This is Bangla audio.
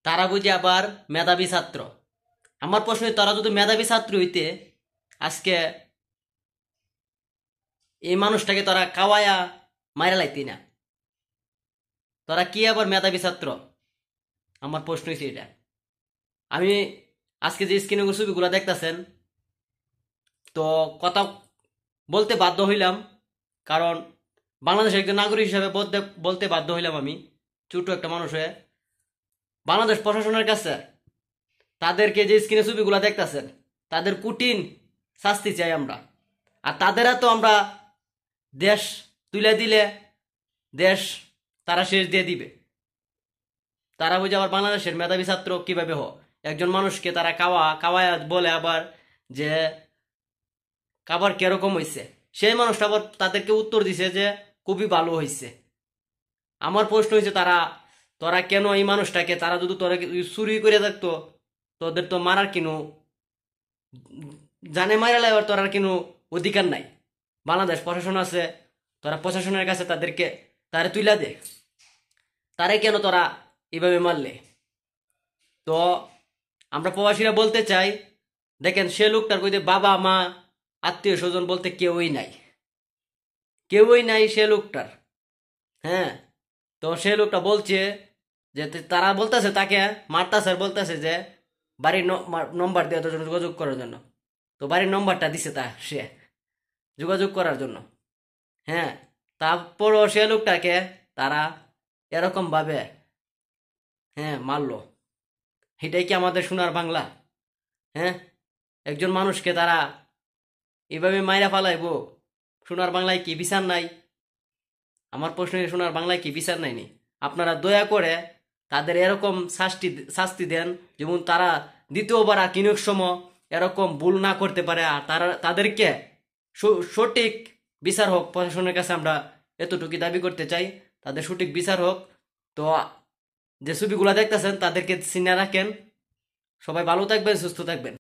তারা বুঝি আবার মেধাবী ছাত্র। আমার প্রশ্ন, তারা যদি মেধাবী ছাত্র হইতে আজকে এই মানুষটাকে তারা কাওয়ায়া মাইরা লাইতি না। তারা কি আবার মেধাবী ছাত্র? আমার প্রশ্ন হচ্ছে এটা। আমি আজকে যে স্ক্রিনে ছবিগুলো দেখতেছেন, তো কথা বলতে বাধ্য হইলাম, কারণ বাংলাদেশের একজন নাগরিক হিসাবে বলতে বলতে বাধ্য হইলাম আমি, ছোট একটা মানুষ হয়ে। বাংলাদেশ প্রশাসনের কাছে তাদেরকে যে স্ক্রিনে ছবিগুলো দেখতেছেন, তাদের কঠিন শাস্তি চাই আমরা। আর তাদেরা তো আমরা দেশ তুলে দিলে দেশ তারা শেষ দিয়ে দিবে। তারা বুঝে আবার বাংলাদেশের মেধাবী ছাত্র কিভাবে একজন মানুষকে তারা কাওয়ায়া বলে আবার যে খাবার কিরকম হয়েছে, সেই মানুষটা আবার তাদেরকে উত্তর দিছে যে খুবই ভালো হয়েছে। আমার প্রশ্ন হয়েছে, তোরা কেন এই মানুষটাকে, তারা যদি তোরা চুরি করে থাকতো, তোদের তো মারার কিনো জানে মারা লাইবার তোরার কিনো অধিকার নাই। বাংলাদেশ প্রশাসন আছে, তোরা প্রশাসনের কাছে তারা তুইলা দে। তারাই কেন তোরা এইভাবে মারলে? তো আমরা প্রবাসীরা বলতে চাই, দেখেন সে লোকটার কইতে বাবা মা আত্মীয় স্বজন বলতে কেউই নাই, কেউই নাই সে লোকটার। হ্যাঁ, তো সে লোকটা বলছে যে তারা বলতেছে তাকে মারতাছে, আর বলতেছে যে বাড়ির নম্বর দেওয়ার জন্য, যোগাযোগ করার জন্য। তো বাড়ির নম্বরটা দিছে সে যোগাযোগ করার জন্য। হ্যাঁ, তারপরও সে লোকটাকে তারা এরকম ভাবে মারলো। এটাই কি আমাদের সোনার বাংলা? হ্যাঁ, একজন মানুষকে তারা এভাবে মাইরা ফালাইবো? সোনার বাংলায় কি বিচার নাই? আমার প্রশ্ন, সোনার বাংলায় কি বিচার নাইনি? আপনারা দয়া করে তাদের এরকম শাস্তি দেন, যেমন তারা দ্বিতীয়বার আর কিনুক সময় এরকম ভুল না করতে পারে। আর তাদেরকে সঠিক বিচার হোক। প্রশাসনের কাছে আমরা এতটুকু দাবি করতে চাই, তাদের সঠিক বিচার হোক। তো যে ছবিগুলা দেখতেছেন তাদেরকে চিনে রাখেন। সবাই ভালো থাকবেন, সুস্থ থাকবেন।